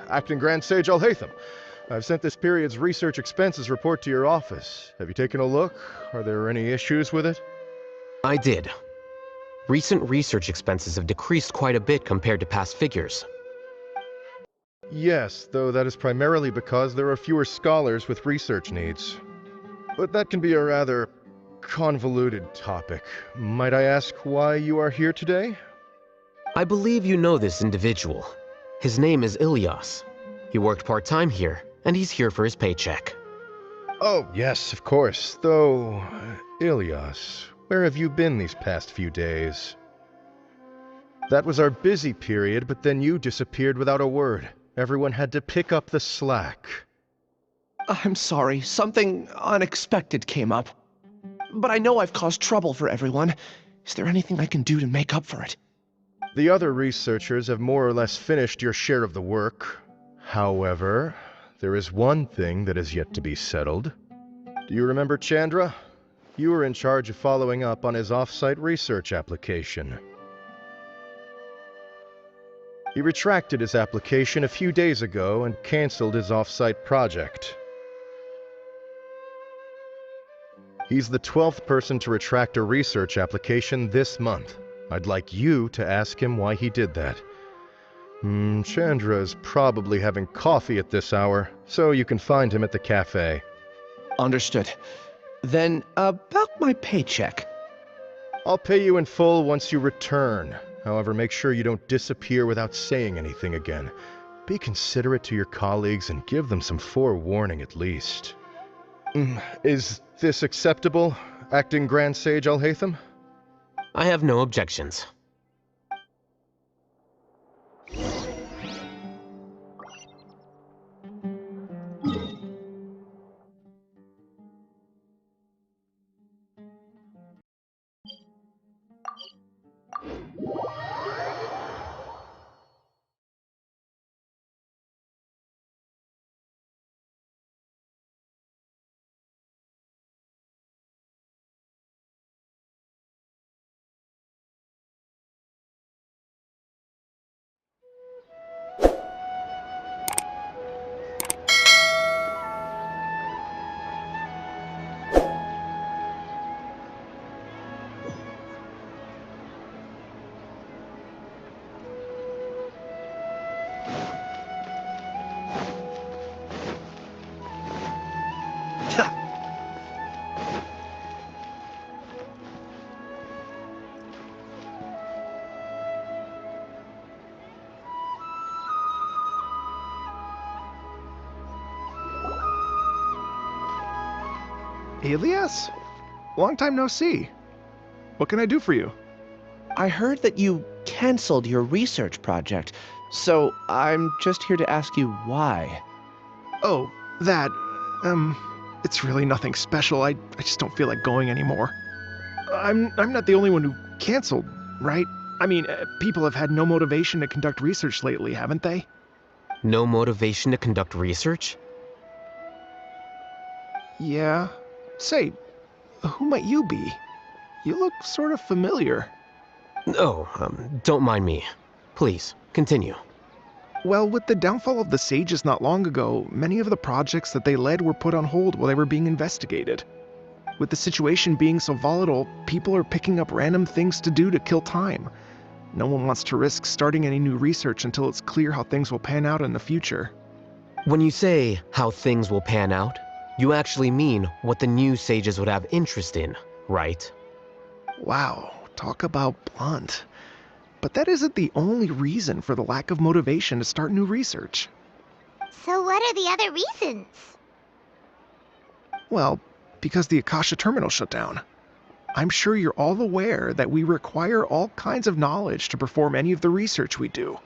Acting Grand Sage Alhaitham. I've sent this period's research expenses report to your office. Have you taken a look? Are there any issues with it? I did. Recent research expenses have decreased quite a bit compared to past figures. Yes, though that is primarily because there are fewer scholars with research needs. But that can be a rather convoluted topic. Might I ask why you are here today? I believe you know this individual. His name is Ilias. He worked part-time here, and he's here for his paycheck. Oh, yes, of course. Though, Ilias, where have you been these past few days? That was our busy period, but then you disappeared without a word. Everyone had to pick up the slack. I'm sorry, something unexpected came up. But I know I've caused trouble for everyone. Is there anything I can do to make up for it? The other researchers have more or less finished your share of the work. However, there is one thing that is yet to be settled. Do you remember Chandra? You were in charge of following up on his off-site research application. He retracted his application a few days ago and canceled his off-site project. He's the 12th person to retract a research application this month. I'd like you to ask him why he did that. Chandra is probably having coffee at this hour, so you can find him at the cafe. Understood. Then, about my paycheck. I'll pay you in full once you return. However, make sure you don't disappear without saying anything again. Be considerate to your colleagues and give them some forewarning at least. Is this acceptable, Acting Grand Sage Alhaitham? I have no objections. Ilias? Long time no see. What can I do for you? I heard that you canceled your research project, so I'm just here to ask you why. Oh, that, it's really nothing special. I just don't feel like going anymore. I'm not the only one who canceled, right? I mean, people have had no motivation to conduct research lately, haven't they? No motivation to conduct research? Yeah. Say, who might you be? You look sort of familiar. Oh, don't mind me. Please, continue. Well, with the downfall of the Sages not long ago, many of the projects that they led were put on hold while they were being investigated. With the situation being so volatile, people are picking up random things to do to kill time. No one wants to risk starting any new research until it's clear how things will pan out in the future. When you say how things will pan out, you actually mean what the new sages would have interest in, right? Wow, talk about blunt. But that isn't the only reason for the lack of motivation to start new research. So what are the other reasons? Well, because the Akasha terminal shut down. I'm sure you're all aware that we require all kinds of knowledge to perform any of the research we do.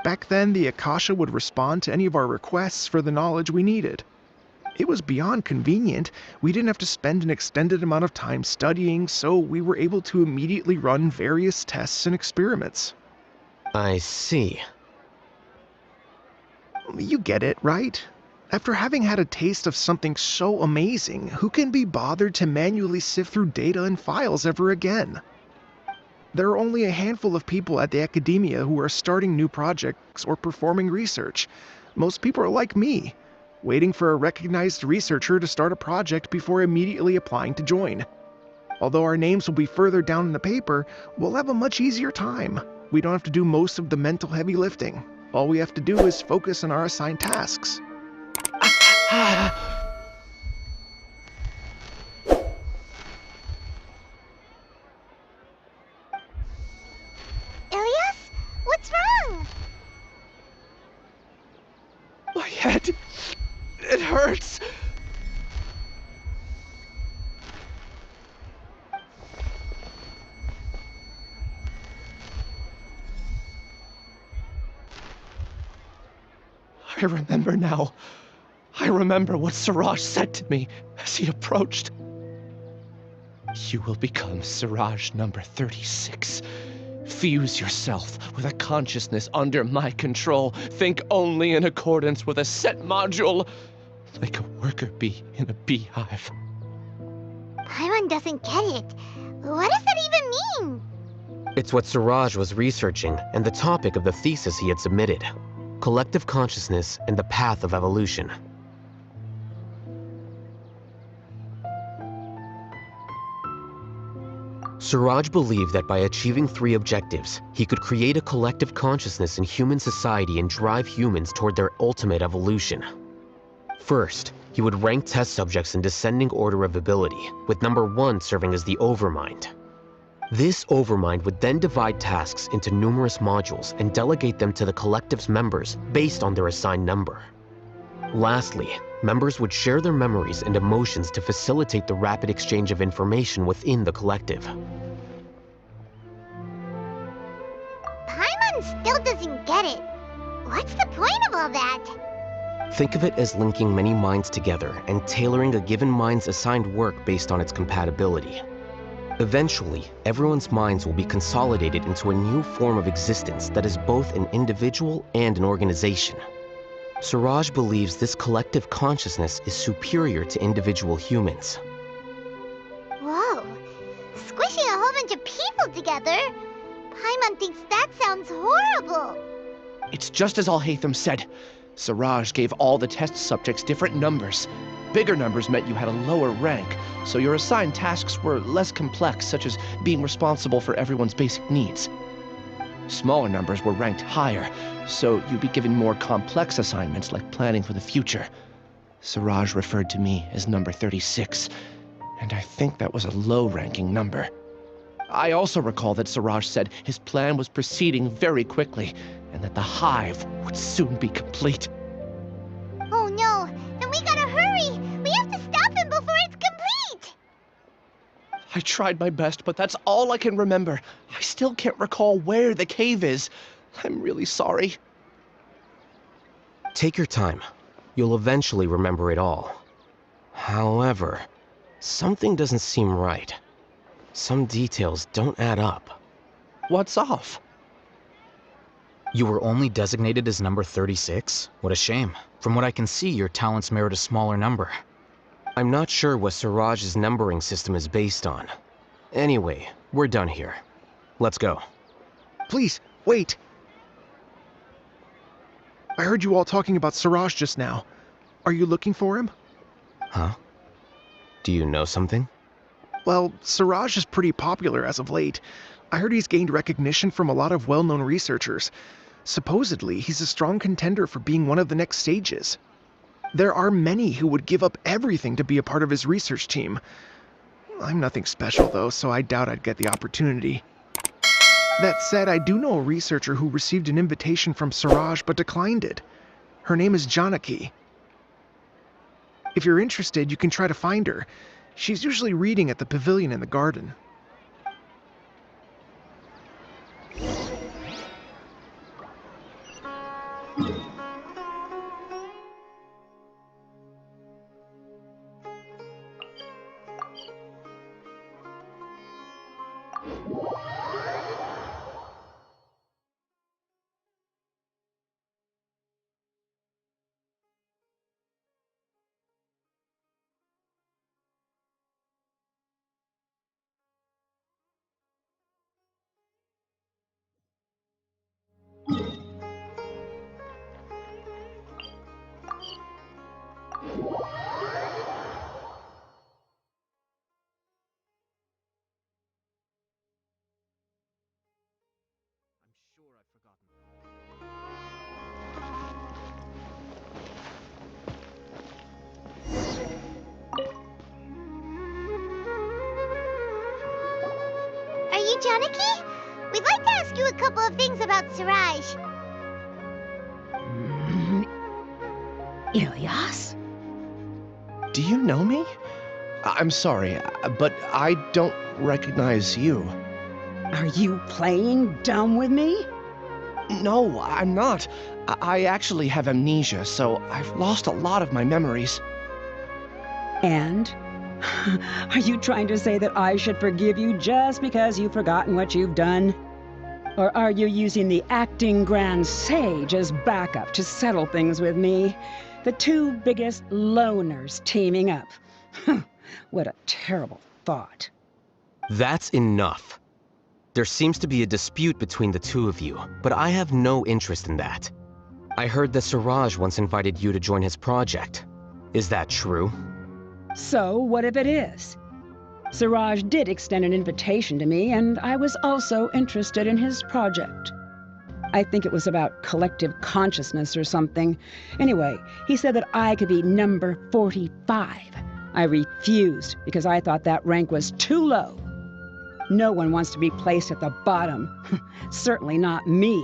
Back then, the Akasha would respond to any of our requests for the knowledge we needed. It was beyond convenient. We didn't have to spend an extended amount of time studying, so we were able to immediately run various tests and experiments. I see. You get it, right? After having had a taste of something so amazing, who can be bothered to manually sift through data and files ever again? There are only a handful of people at the academia who are starting new projects or performing research. Most people are like me, waiting for a recognized researcher to start a project before immediately applying to join. Although our names will be further down in the paper, we'll have a much easier time. We don't have to do most of the mental heavy lifting. All we have to do is focus on our assigned tasks. Ilias? What's wrong? My head. It hurts. I remember now. I remember what Siraj said to me as he approached. You will become Siraj number 36. Fuse yourself with a consciousness under my control. Think only in accordance with a set module, like a worker bee in a beehive. Paimon doesn't get it. What does that even mean? It's what Siraj was researching and the topic of the thesis he had submitted. Collective consciousness and the path of evolution. Siraj believed that by achieving 3 objectives, he could create a collective consciousness in human society and drive humans toward their ultimate evolution. First, he would rank test subjects in descending order of ability, with number 1 serving as the overmind. This overmind would then divide tasks into numerous modules and delegate them to the collective's members based on their assigned number. Lastly, members would share their memories and emotions to facilitate the rapid exchange of information within the collective. Paimon still doesn't get it. What's the point of all that? Think of it as linking many minds together and tailoring a given mind's assigned work based on its compatibility. Eventually, everyone's minds will be consolidated into a new form of existence that is both an individual and an organization. Siraj believes this collective consciousness is superior to individual humans. Whoa. Squishing a whole bunch of people together? Paimon thinks that sounds horrible. It's just as Alhaitham said. Siraj gave all the test subjects different numbers. Bigger numbers meant you had a lower rank, so your assigned tasks were less complex, such as being responsible for everyone's basic needs. Smaller numbers were ranked higher, so you'd be given more complex assignments like planning for the future. Siraj referred to me as number 36, and I think that was a low-ranking number. I also recall that Siraj said his plan was proceeding very quickly, and that the hive would soon be complete. Oh no, then we gotta hurry! We have to stop him before it's complete! I tried my best, but that's all I can remember. I still can't recall where the cave is. I'm really sorry. Take your time. You'll eventually remember it all. However, something doesn't seem right. Some details don't add up. What's off? You were only designated as number 36? What a shame. From what I can see, your talents merit a smaller number. I'm not sure what Siraj's numbering system is based on. Anyway, we're done here. Let's go. Please, wait! I heard you all talking about Siraj just now. Are you looking for him? Huh? Do you know something? Well, Siraj is pretty popular as of late. I heard he's gained recognition from a lot of well-known researchers. Supposedly, he's a strong contender for being one of the next sages. There are many who would give up everything to be a part of his research team. I'm nothing special though, so I doubt I'd get the opportunity. That said, I do know a researcher who received an invitation from Siraj but declined it. Her name is Janaki. If you're interested, you can try to find her. She's usually reading at the pavilion in the garden. Janaki? We'd like to ask you a couple of things about Siraj. Ilyas? Do you know me? I'm sorry, but I don't recognize you. Are you playing dumb with me? No, I'm not. I actually have amnesia, so I've lost a lot of my memories. And? Are you trying to say that I should forgive you just because you've forgotten what you've done? Or are you using the acting grand sage as backup to settle things with me? The two biggest loners teaming up. What a terrible thought. That's enough. There seems to be a dispute between the two of you, but I have no interest in that. I heard that Siraj once invited you to join his project. Is that true? So, what if it is? Siraj did extend an invitation to me, and I was also interested in his project. I think it was about collective consciousness or something. Anyway, he said that I could be number 45. I refused because I thought that rank was too low. No one wants to be placed at the bottom. Certainly not me.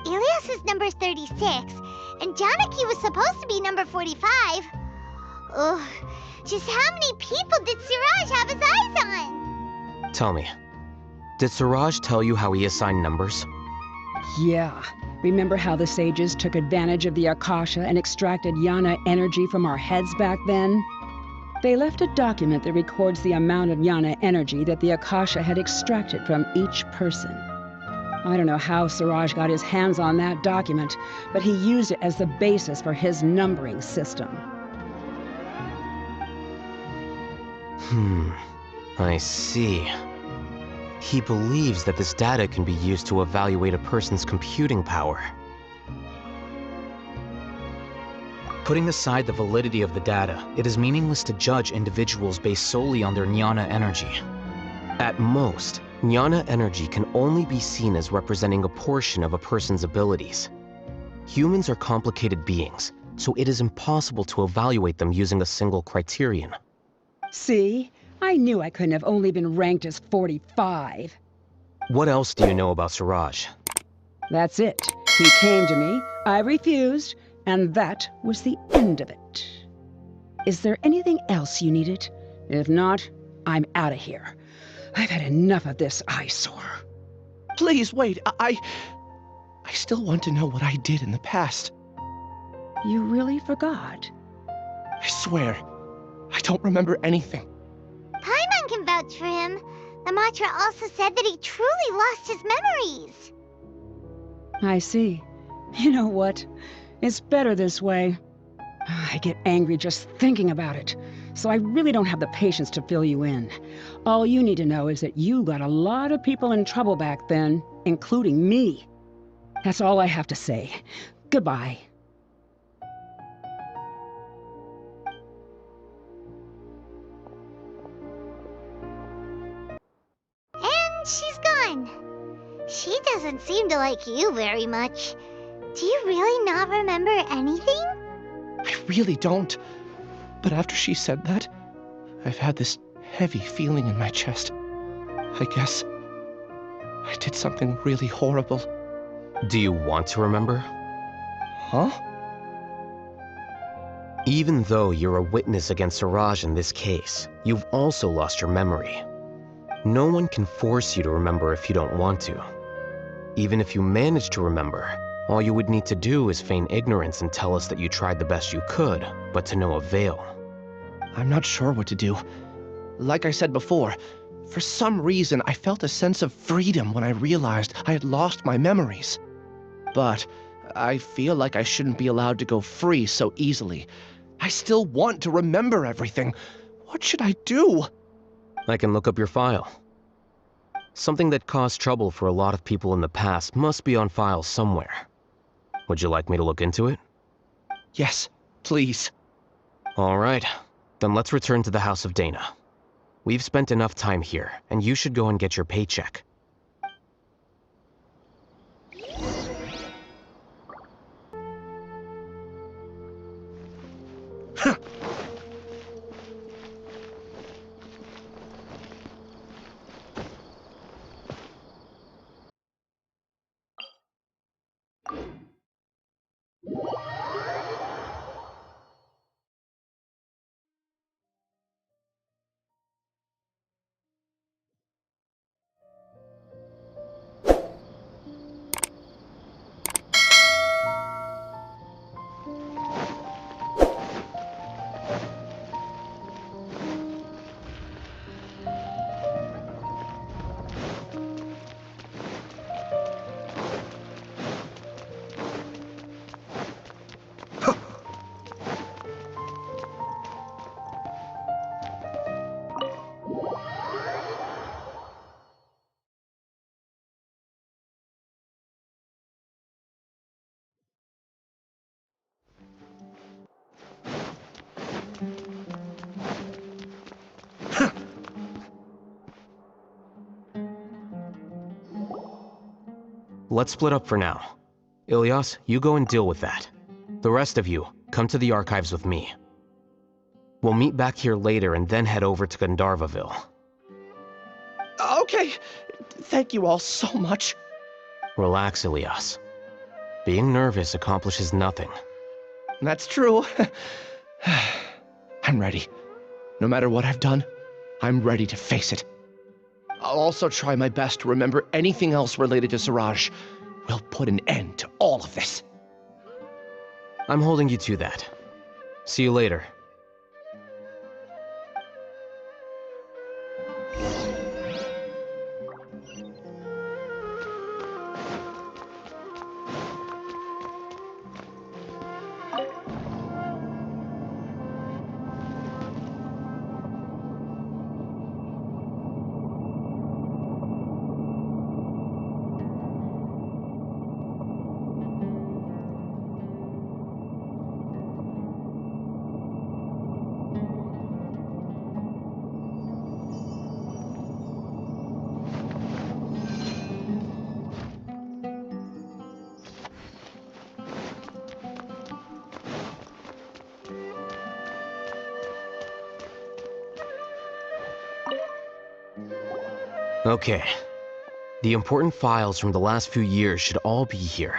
Ilias is number 36, and Janaki was supposed to be number 45. Ugh, just how many people did Siraj have his eyes on? Tell me, did Siraj tell you how he assigned numbers? Yeah. Remember how the sages took advantage of the Akasha and extracted Yana energy from our heads back then? They left a document that records the amount of Yana energy that the Akasha had extracted from each person. I don't know how Siraj got his hands on that document, but he used it as the basis for his numbering system. I see. He believes that this data can be used to evaluate a person's computing power. Putting aside the validity of the data, it is meaningless to judge individuals based solely on their jnana energy. At most, jnana energy can only be seen as representing a portion of a person's abilities. Humans are complicated beings, so it is impossible to evaluate them using a single criterion. See? I knew I couldn't have only been ranked as 45. What else do you know about Siraj? That's it. He came to me, I refused, and that was the end of it. Is there anything else you needed? If not, I'm out of here. I've had enough of this eyesore. Please, wait, I still want to know what I did in the past. You really forgot? I swear, I don't remember anything. Paimon can vouch for him. The mantra also said that he truly lost his memories. I see. You know what? It's better this way. I get angry just thinking about it, so I really don't have the patience to fill you in. All you need to know is that you got a lot of people in trouble back then, including me. That's all I have to say. Goodbye. And she's gone. She doesn't seem to like you very much. Do you really not remember anything? I really don't. But after she said that, I've had this heavy feeling in my chest. I guess I did something really horrible. Do you want to remember? Huh? Even though you're a witness against Siraj in this case, you've also lost your memory. No one can force you to remember if you don't want to. Even if you manage to remember, all you would need to do is feign ignorance and tell us that you tried the best you could, but to no avail. I'm not sure what to do. Like I said before, for some reason I felt a sense of freedom when I realized I had lost my memories. But I feel like I shouldn't be allowed to go free so easily. I still want to remember everything. What should I do? I can look up your file. Something that caused trouble for a lot of people in the past must be on file somewhere. Would you like me to look into it? Yes, please. All right, then let's return to the House of Dana. We've spent enough time here, and you should go and get your paycheck. let's split up for now. Ilias, you go and deal with that. The rest of you, come to the archives with me. We'll meet back here later and then head over to Gandharvaville. Okay. Thank you all so much. Relax, Ilias. Being nervous accomplishes nothing. That's true. I'm ready. No matter what I've done, I'm ready to face it. I'll also try my best to remember anything else related to Siraj. We'll put an end to all of this. I'm holding you to that. See you later. Okay. The important files from the last few years should all be here.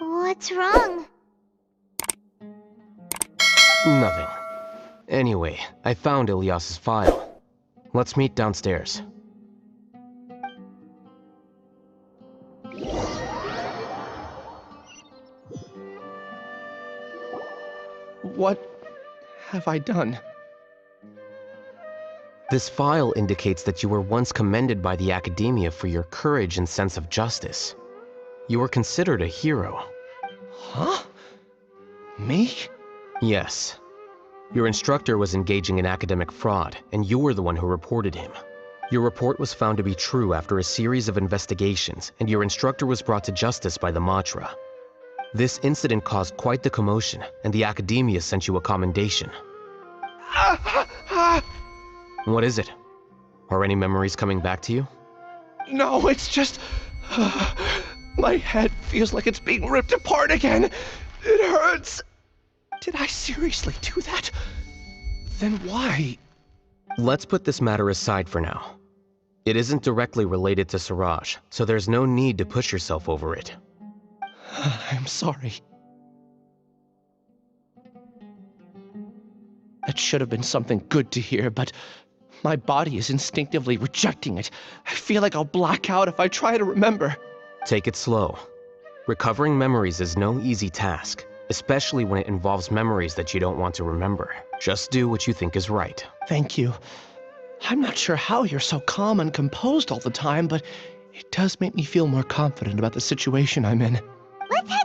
What's wrong? Nothing. Anyway, I found Ilias's file. Let's meet downstairs. What have I done? This file indicates that you were once commended by the Academia for your courage and sense of justice. You were considered a hero. Huh? Me? Yes. Your instructor was engaging in academic fraud, and you were the one who reported him. Your report was found to be true after a series of investigations, and your instructor was brought to justice by the Matra. This incident caused quite the commotion, and the Academia sent you a commendation. What is it? Are any memories coming back to you? No, it's just... my head feels like it's being ripped apart again. It hurts. Did I seriously do that? Then why? Let's put this matter aside for now. It isn't directly related to Siraj, so there's no need to push yourself over it. I'm sorry. That should have been something good to hear, but my body is instinctively rejecting it. I feel like I'll black out if I try to remember. Take it slow. Recovering memories is no easy task, especially when it involves memories that you don't want to remember. Just do what you think is right. Thank you. I'm not sure how you're so calm and composed all the time, but it does make me feel more confident about the situation I'm in. Let's